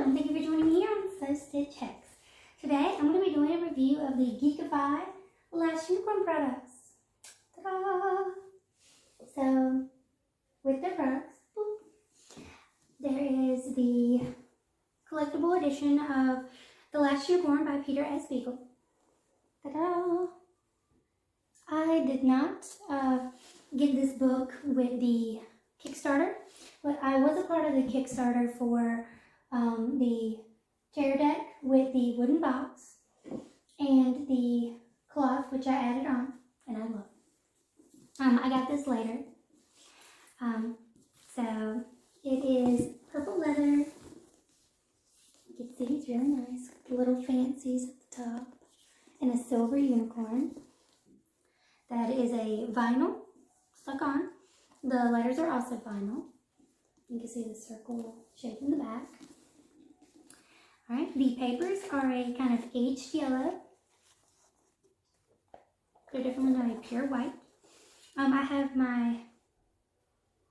and thank you for joining me here on So Stitch Hex. Today I'm going to be doing a review of the Geekify Last Unicorn products. Ta-da! So, with their products, there is the collectible edition of The Last Unicorn by Peter S. Beagle. Ta-da! I did not get this book with the Kickstarter, but I was a part of the Kickstarter for the chair deck with the wooden box and the cloth, which I added on, and I love. I got this later. So it is purple leather. You can see it's really nice. The little fancies at the top, and a silver unicorn. That is a vinyl stuck on. The letters are also vinyl. You can see the circle shape in the back. Alright, the papers are a kind of aged yellow. They're definitely not a pure white. I have my,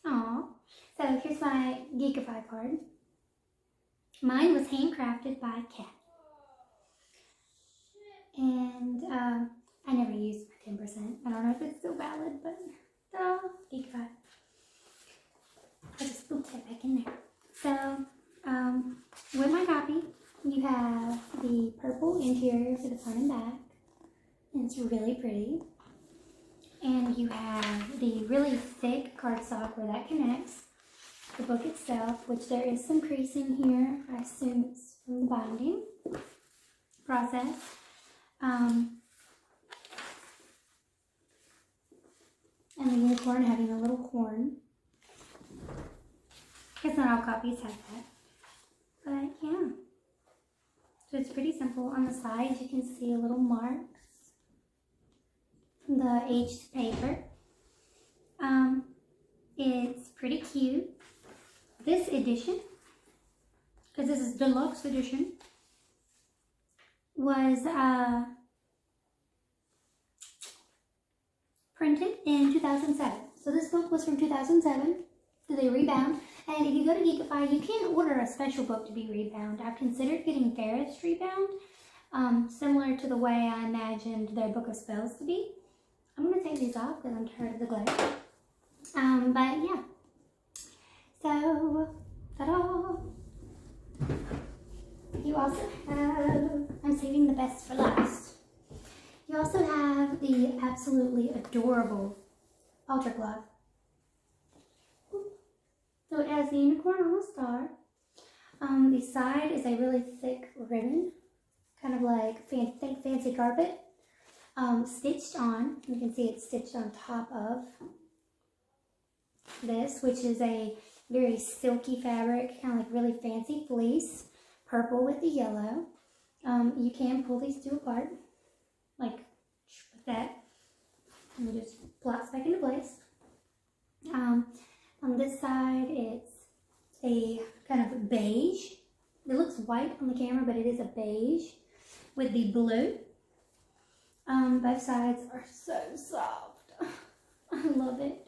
so here's my Geekify card. Mine was handcrafted by Kat. And I never used my 10%. I don't know if it's still valid, but Geekify. I just put that back in there. So, with my copy, you have the purple interior for the front and back. And it's really pretty. And you have the really thick cardstock where that connects. The book itself, which there is some creasing here. I assume it's from the binding process. And the unicorn having a little horn. I guess not all copies have that. But yeah. So it's pretty simple. On the sides you can see a little marks from the aged paper. It's pretty cute. This edition, because this is deluxe edition, was printed in 2007. So this book was from 2007. So they rebound. And if you go to Geekify, you can order a special book to be rebound. I've considered getting Ferris rebound, similar to the way I imagined their Book of Spells to be. I'm going to take these off because I'm tired of the glare. But yeah. So, ta-da! You also have, I'm saving the best for last. You also have the absolutely adorable Ultra Glove. So it has the unicorn on the star. The side is a really thick ribbon, kind of like think fancy carpet, stitched on. You can see it's stitched on top of this, which is a very silky fabric, kind of like really fancy fleece, purple with the yellow. You can pull these two apart, like that, and it just plops back into place. On this side, it's a kind of beige. It looks white on the camera, but it is a beige with the blue. Both sides are so soft. I love it.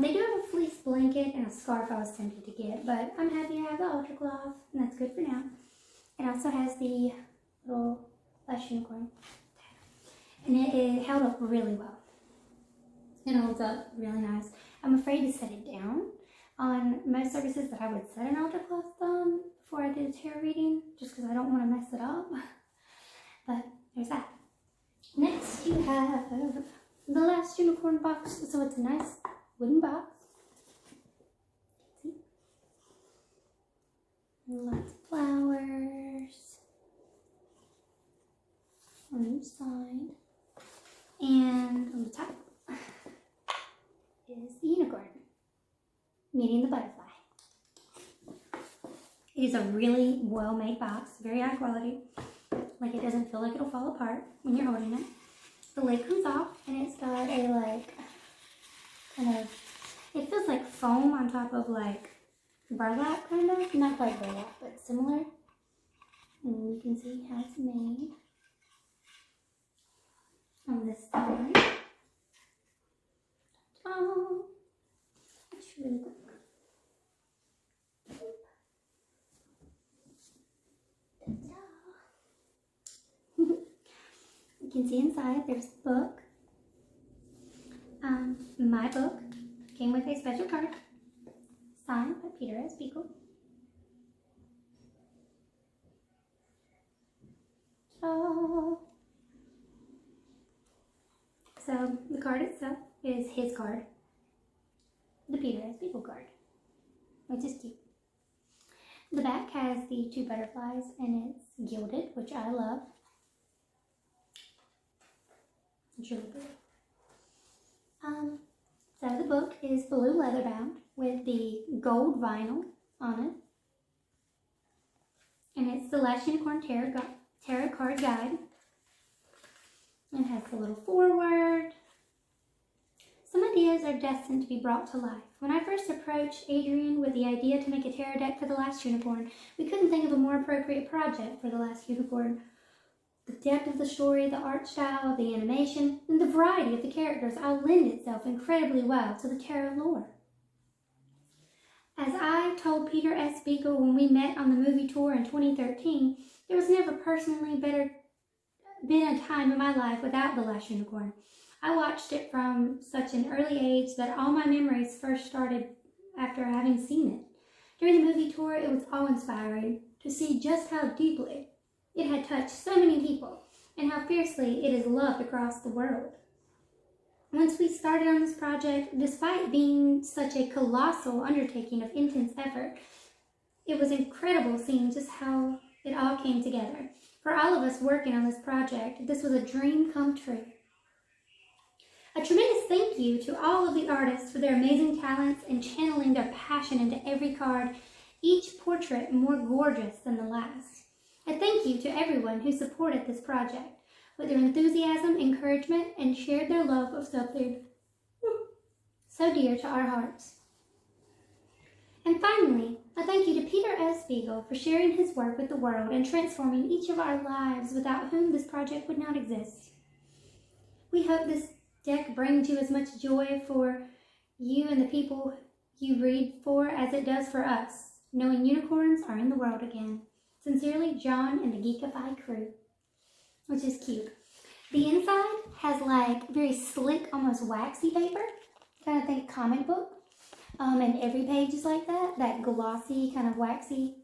They do have a fleece blanket and a scarf I was tempted to get, but I'm happy to have the Ultra Glove, and that's good for now. It also has the little Last Unicorn, and it held up really well. It holds up really nice. I'm afraid to set it down. On most services that I would set an Ultra Glove on before I did a tarot reading, just because I don't want to mess it up. But there's that. Next you have the Last Unicorn box. So it's a nice wooden box. See? Lots of flowers on each side. And on the top is the unicorn meeting the butterfly. It is a really well-made box, very high quality. Like, it doesn't feel like it'll fall apart when you're holding it. The lid comes off, and it's got a like kind of, it feels like foam on top of like burlap, kind of, not quite burlap, but similar. And you can see how it's made on this side. Oh, it's really quick. can see inside there's the book. My book came with a special card signed by Peter S. Beagle. So the card itself is his card, the Peter S. Beagle card, which is cute. The back has the 2 butterflies and it's gilded, which I love. It's really pretty. So the book is blue leather bound with the gold vinyl on it. And it's the Last Unicorn Tarot Card Guide. It has a little foreword. Some ideas are destined to be brought to life. When I first approached Adrian with the idea to make a tarot deck for The Last Unicorn, we couldn't think of a more appropriate project for The Last Unicorn. The depth of the story, the art style, the animation, and the variety of the characters all lend itself incredibly well to the tarot lore. As I told Peter S. Beagle when we met on the movie tour in 2013, there was never personally been a time in my life without The Last Unicorn. I watched it from such an early age that all my memories first started after having seen it. During the movie tour, it was awe-inspiring to see just how deeply it had touched so many people and how fiercely it is loved across the world. Once we started on this project, despite being such a colossal undertaking of intense effort, it was incredible seeing just how it all came together. For all of us working on this project, this was a dream come true. A tremendous thank you to all of the artists for their amazing talents and channeling their passion into every card, each portrait more gorgeous than the last. A thank you to everyone who supported this project with their enthusiasm, encouragement, and shared their love of something so dear to our hearts. And finally, a thank you to Peter S. Beagle for sharing his work with the world and transforming each of our lives without whom this project would not exist. We hope this deck brings you as much joy for you and the people you read for as it does for us, knowing unicorns are in the world again. Sincerely, John and the Geekify crew, which is cute. The inside has like very slick, almost waxy paper. Kind of think comic book. And every page is like that glossy, kind of waxy,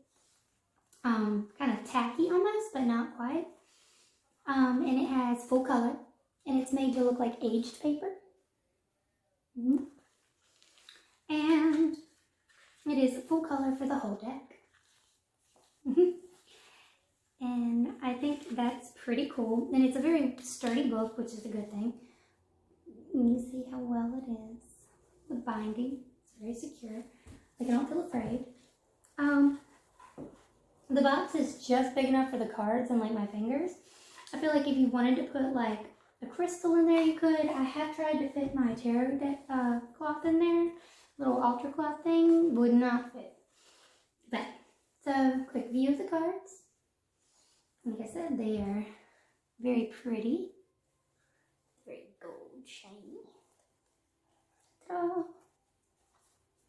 kind of tacky almost, but not quite. And it has full color, and it's made to look like aged paper. And it is full color for the whole deck. And I think that's pretty cool. And it's a very sturdy book, which is a good thing. And you see how well it is. The binding, it's very secure. Like I don't feel afraid. The box is just big enough for the cards and like my fingers. I feel like if you wanted to put like a crystal in there, you could. I have tried to fit my tarot deck, cloth in there. Little altar cloth thing would not fit. But, so quick view of the cards. Like I said, they are very pretty. Very gold shiny. Ta-da!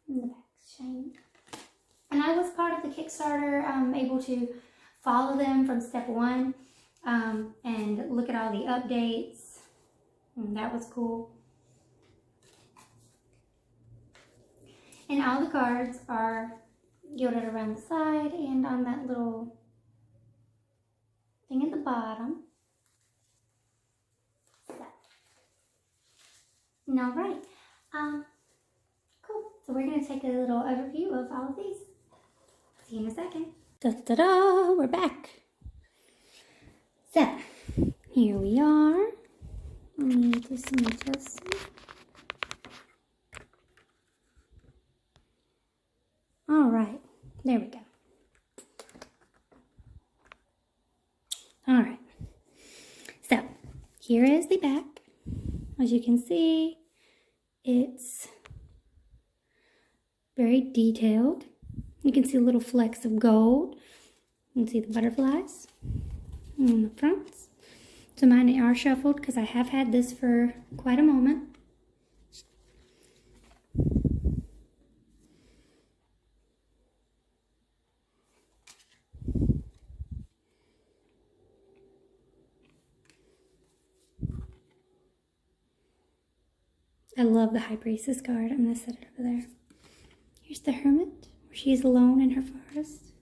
And the back's shiny. And I was part of the Kickstarter, able to follow them from step 1 and look at all the updates. And that was cool. And all the cards are gilded around the side and on that little thing at the bottom. So. And all right. Cool. So we're going to take a little overview of all of these. See you in a second. Da-da-da! We're back. So, here we are. Let me do some adjusting. All right. There we go. All right. So, here is the back. As you can see, it's very detailed. You can see little flecks of gold. You can see the butterflies on the fronts. So mine are shuffled because I have had this for quite a moment. I love the High Priestess card. I'm going to set it over there. Here's the Hermit, where she's alone in her forest.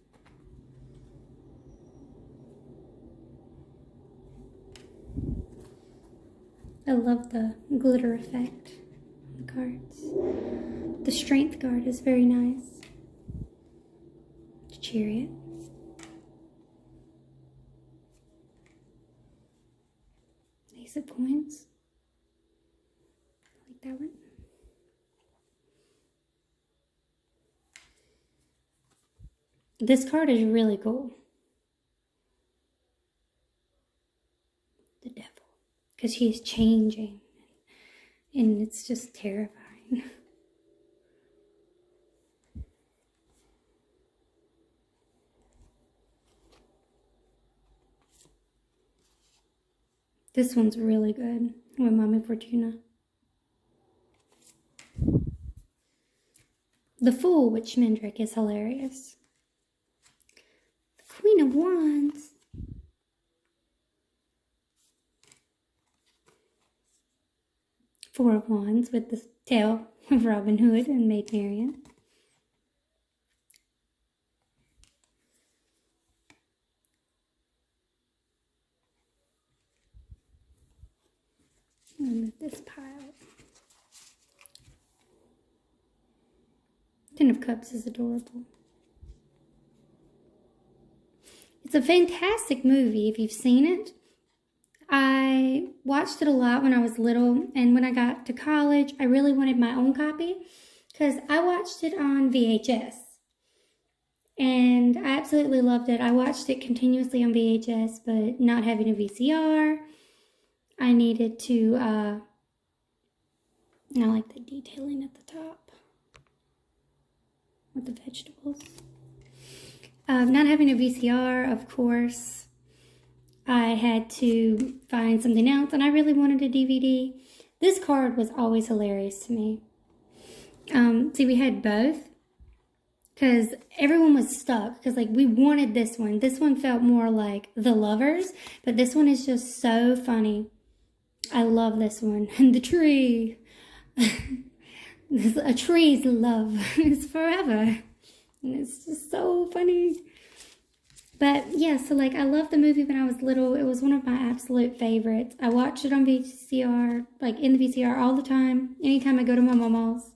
I love the glitter effect on the cards. The Strength card is very nice. The Chariot. Ace of Coins. I like that one. This card is really cool. The Devil. Because she is changing. And it's just terrifying. This one's really good with Mommy Fortuna. The Fool with Schmendrick is hilarious. The Queen of Wands. Four of Wands with the tail of Robin Hood and Maid Marian. And move this pile. Ten of Cups is adorable. It's a fantastic movie if you've seen it. I watched it a lot when I was little, and when I got to college, I really wanted my own copy because I watched it on VHS. And I absolutely loved it. I watched it continuously on VHS, but not having a VCR, I needed to, I like the detailing at the top with the vegetables. Not having a VCR, of course, I had to find something else, and I really wanted a DVD. This card was always hilarious to me. See, we had both, because everyone was stuck, because, like, we wanted this one. This one felt more like The Lovers, but this one is just so funny. I love this one. And the tree. A tree's love is forever. And it's just so funny. But yeah, so like I loved the movie when I was little. It was one of my absolute favorites. I watched it on VCR, like in the VCR all the time, anytime I go to my mama's.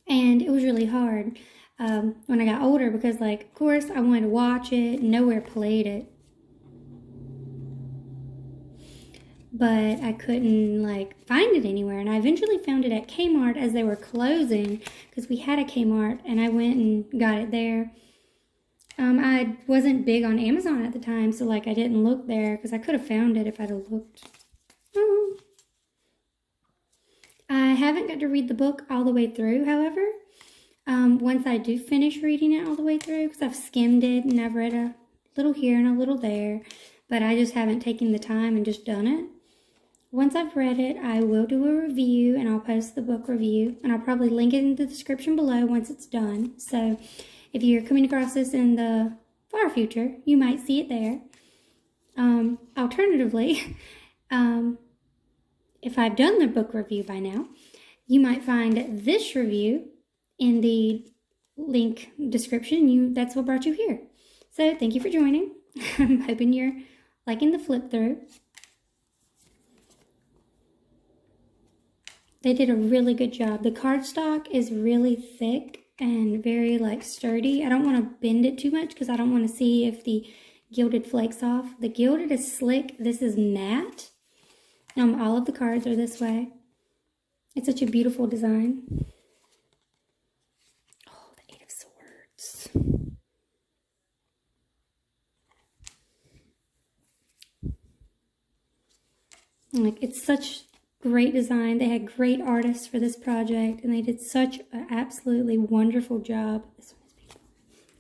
And it was really hard when I got older because, like, of course, I wanted to watch it and nowhere played it. But I couldn't, like, find it anywhere. And I eventually found it at Kmart as they were closing because we had a Kmart and I went and got it there. I wasn't big on Amazon at the time, so, like, I didn't look there because I could have found it if I'd have looked. I haven't got to read the book all the way through, however. Once I do finish reading it all the way through, because I've skimmed it and I've read a little here and a little there, but I just haven't taken the time and just done it. Once I've read it, I will do a review and I'll post the book review, and I'll probably link it in the description below once it's done. So if you're coming across this in the far future, you might see it there. Alternatively, if I've done the book review by now, you might find this review in the link description. That's what brought you here. So thank you for joining. I'm hoping you're liking the flip through. They did a really good job. The cardstock is really thick and very, like, sturdy. I don't want to bend it too much because I don't want to see if the gilded flakes off. The gilded is slick. This is matte. All of the cards are this way. It's such a beautiful design. Oh, the Eight of Swords. Like, it's such great design. They had great artists for this project, and they did such an absolutely wonderful job. This one is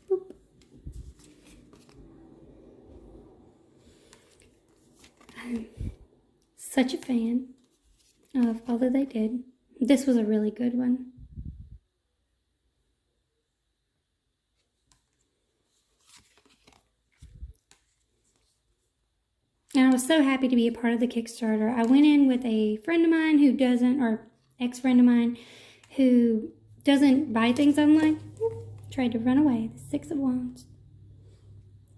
beautiful. I'm such a fan of all that they did. This was a really good one. And I was so happy to be a part of the Kickstarter. I went in with a friend of mine who doesn't, or ex-friend of mine, who doesn't buy things online. Tried to run away. The Six of Wands.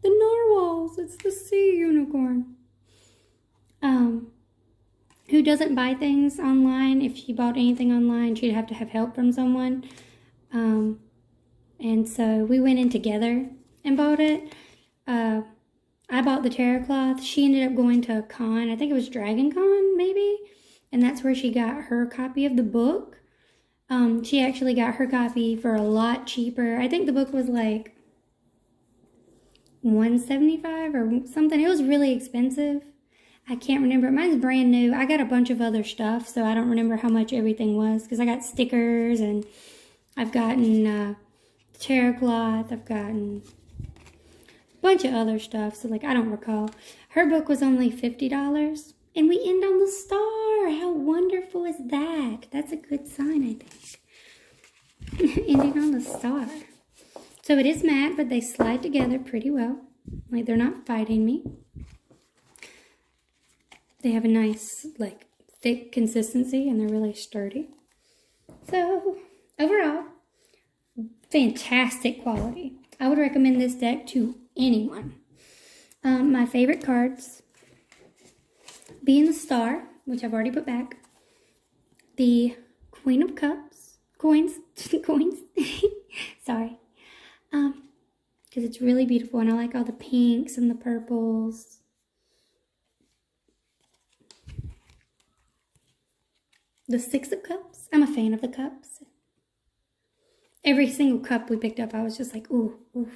The narwhals. It's the sea unicorn. Who doesn't buy things online. If she bought anything online, she'd have to have help from someone. And so we went in together and bought it. I bought the tarot cloth. She ended up going to a con. I think it was Dragon Con, maybe. And that's where she got her copy of the book. She actually got her copy for a lot cheaper. I think the book was like $175 or something. It was really expensive. I can't remember. Mine's brand new. I got a bunch of other stuff, so I don't remember how much everything was, because I got stickers, and I've gotten tarot cloth. I've gotten a bunch of other stuff, so like I don't recall. Her book was only $50, and we end on the star. How wonderful is that? That's a good sign, I think. Ending on the star. So it is matte, but they slide together pretty well. Like they're not fighting me. They have a nice, like, thick consistency, and they're really sturdy. So, overall, fantastic quality. I would recommend this deck to anyone. My favorite cards being the Star, which I've already put back. The Queen of Cups. Coins. Sorry. Because it's really beautiful, and I like all the pinks and the purples. The Six of Cups. I'm a fan of the cups. Every single cup we picked up, I was just like, ooh, ooh.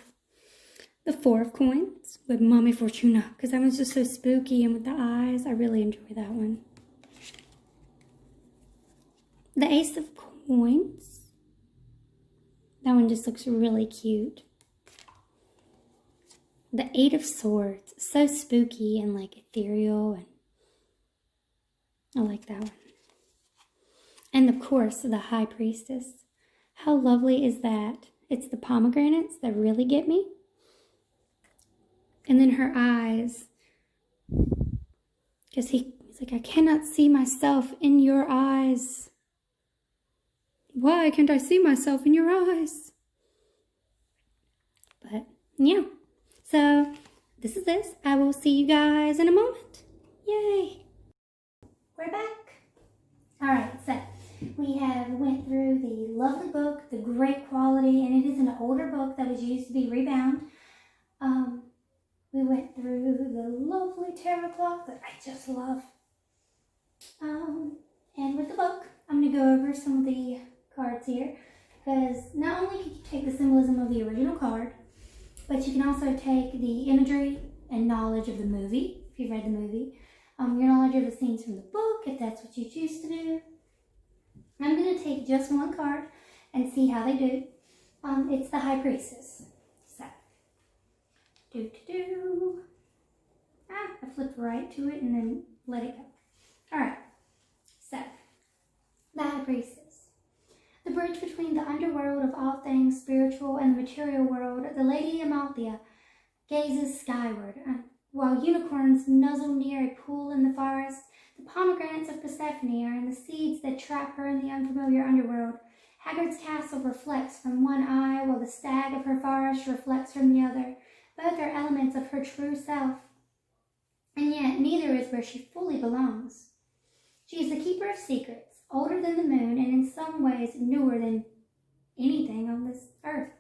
The Four of Coins with Mommy Fortuna, because that one's just so spooky, and with the eyes, I really enjoy that one. The Ace of Coins. That one just looks really cute. The Eight of Swords. So spooky and like ethereal, and I like that one. And of course, the High Priestess. How lovely is that? It's the pomegranates that really get me. And then her eyes. Because he's like, I cannot see myself in your eyes. Why can't I see myself in your eyes? But, yeah. So, this is this. I will see you guys in a moment. Yay! We're back. Alright, so we have went through the lovely book, the great quality, and it is an older book that was used to be rebound. We went through the lovely tarot cloth that I just love. And with the book, I'm going to go over some of the cards here, because not only can you take the symbolism of the original card, but you can also take the imagery and knowledge of the movie, if you've read the movie, your knowledge of the scenes from the book, if that's what you choose to do. I'm going to take just one card and see how they do. It's the High Priestess. So, I flipped right to it and then let it go. Alright, so, the High Priestess. The bridge between the underworld of all things spiritual and the material world, the Lady Almalthea gazes skyward, while unicorns nuzzle near a pool in the forest. The pomegranates of Persephone are in the seeds that trap her in the unfamiliar underworld. Haggard's castle reflects from one eye, while the stag of her forest reflects from the other. Both are elements of her true self, and yet neither is where she fully belongs. She is the keeper of secrets, older than the moon, and in some ways newer than anything on this earth.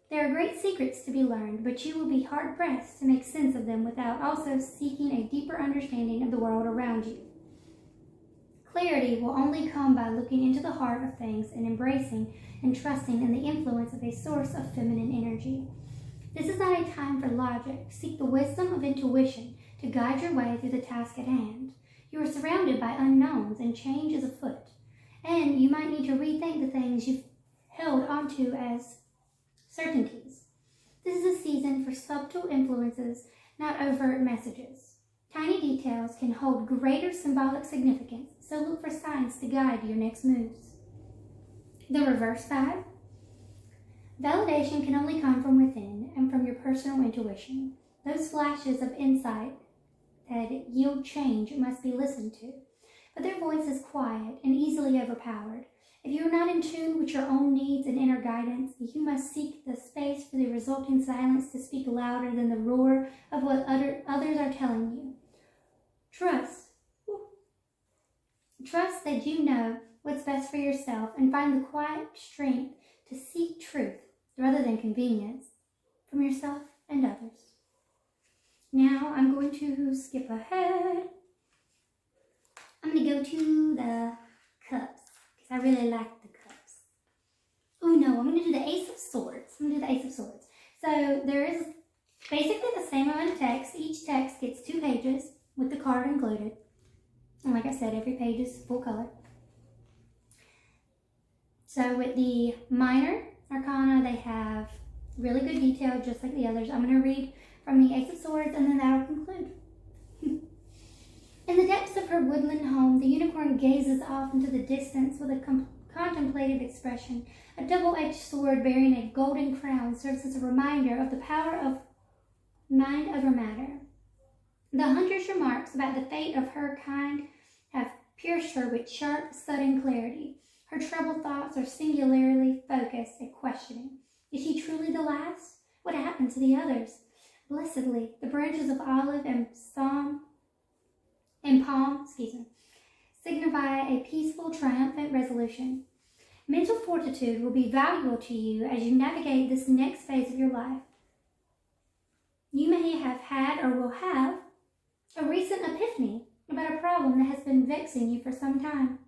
There are great secrets to be learned, but you will be hard-pressed to make sense of them without also seeking a deeper understanding of the world around you. Clarity will only come by looking into the heart of things and embracing and trusting in the influence of a source of feminine energy. This is not a time for logic. Seek the wisdom of intuition to guide your way through the task at hand. You are surrounded by unknowns, and change is afoot. And you might need to rethink the things you've held onto as certainties. This is a season for subtle influences, not overt messages. Tiny details can hold greater symbolic significance, so look for signs to guide your next moves. The reverse side. Validation can only come from within and from your personal intuition. Those flashes of insight that yield change must be listened to, but their voice is quiet and easily overpowered. If you are not in tune with your own needs and inner guidance, you must seek the space for the resulting silence to speak louder than the roar of what others are telling you. Trust that you know what's best for yourself and find the quiet strength to seek truth rather than convenience from yourself and others. Now I'm going to skip ahead. I'm going to go to the cups because I really like the cups. Oh no, I'm going to do the Ace of Swords. So there is basically the same amount of text. Each text gets 2 pages with the card included. And like I said, every page is full color. So with the minor arcana, they have really good detail, just like the others. I'm going to read from the Ace of Swords, and then that'll conclude. In the depths of her woodland home, the unicorn gazes off into the distance with a contemplative expression. A double-edged sword bearing a golden crown serves as a reminder of the power of mind over matter. The hunter's remarks about the fate of her kind have pierced her with sharp, sudden clarity. Her troubled thoughts are singularly focused and questioning. Is she truly the last? What happened to the others? Blessedly, the branches of olive and palm signify a peaceful, triumphant resolution. Mental fortitude will be valuable to you as you navigate this next phase of your life. You may have had or will have a recent epiphany about a problem that has been vexing you for some time.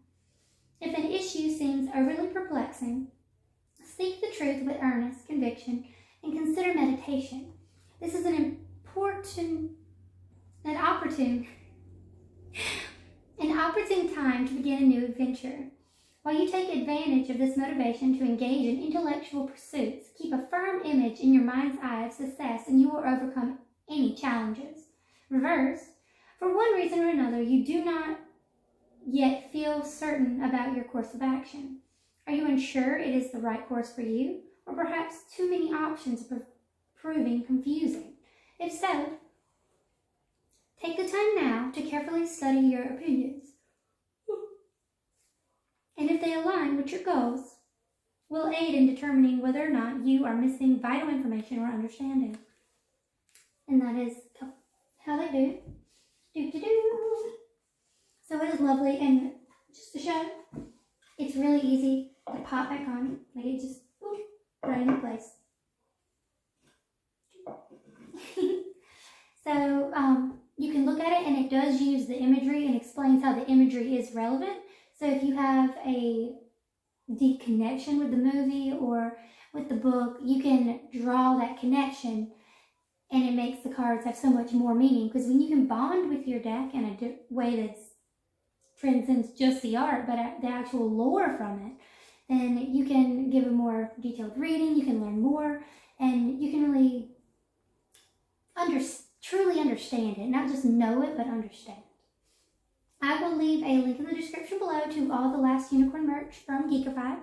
If an issue seems overly perplexing, seek the truth with earnest conviction and consider meditation. This is an opportune time to begin a new adventure. While you take advantage of this motivation to engage in intellectual pursuits, keep a firm image in your mind's eye of success and you will overcome any challenges. Reverse, for one reason or another, you do not yet feel certain about your course of action. Are you unsure it is the right course for you, or perhaps too many options proving confusing? If so, take the time now to carefully study your opinions. And if they align with your goals, will aid in determining whether or not you are missing vital information or understanding. And that is how they do. So it is lovely, and just to show, it's really easy to pop back on. Like it just right into place. So you can look at it, and it does use the imagery and explains how the imagery is relevant. So if you have a deep connection with the movie or with the book, you can draw that connection, and it makes the cards have so much more meaning. Because when you can bond with your deck in a way that transcends just the art, but the actual lore from it, then you can give a more detailed reading, you can learn more, and you can really truly understand it. Not just know it, but understand. I will leave a link in the description below to all the Last Unicorn merch from Geekify.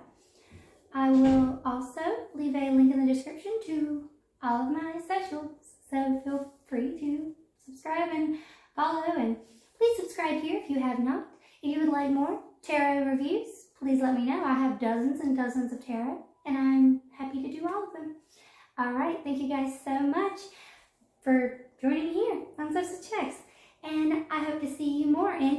I will also leave a link in the description to all of my socials, so feel free to subscribe and follow, and please subscribe here if you have not. If you would like more tarot reviews, please let me know. I have dozens and dozens of tarot, and I'm happy to do all of them. Alright, thank you guys so much for joining me here on Substance Checks, and I hope to see you more in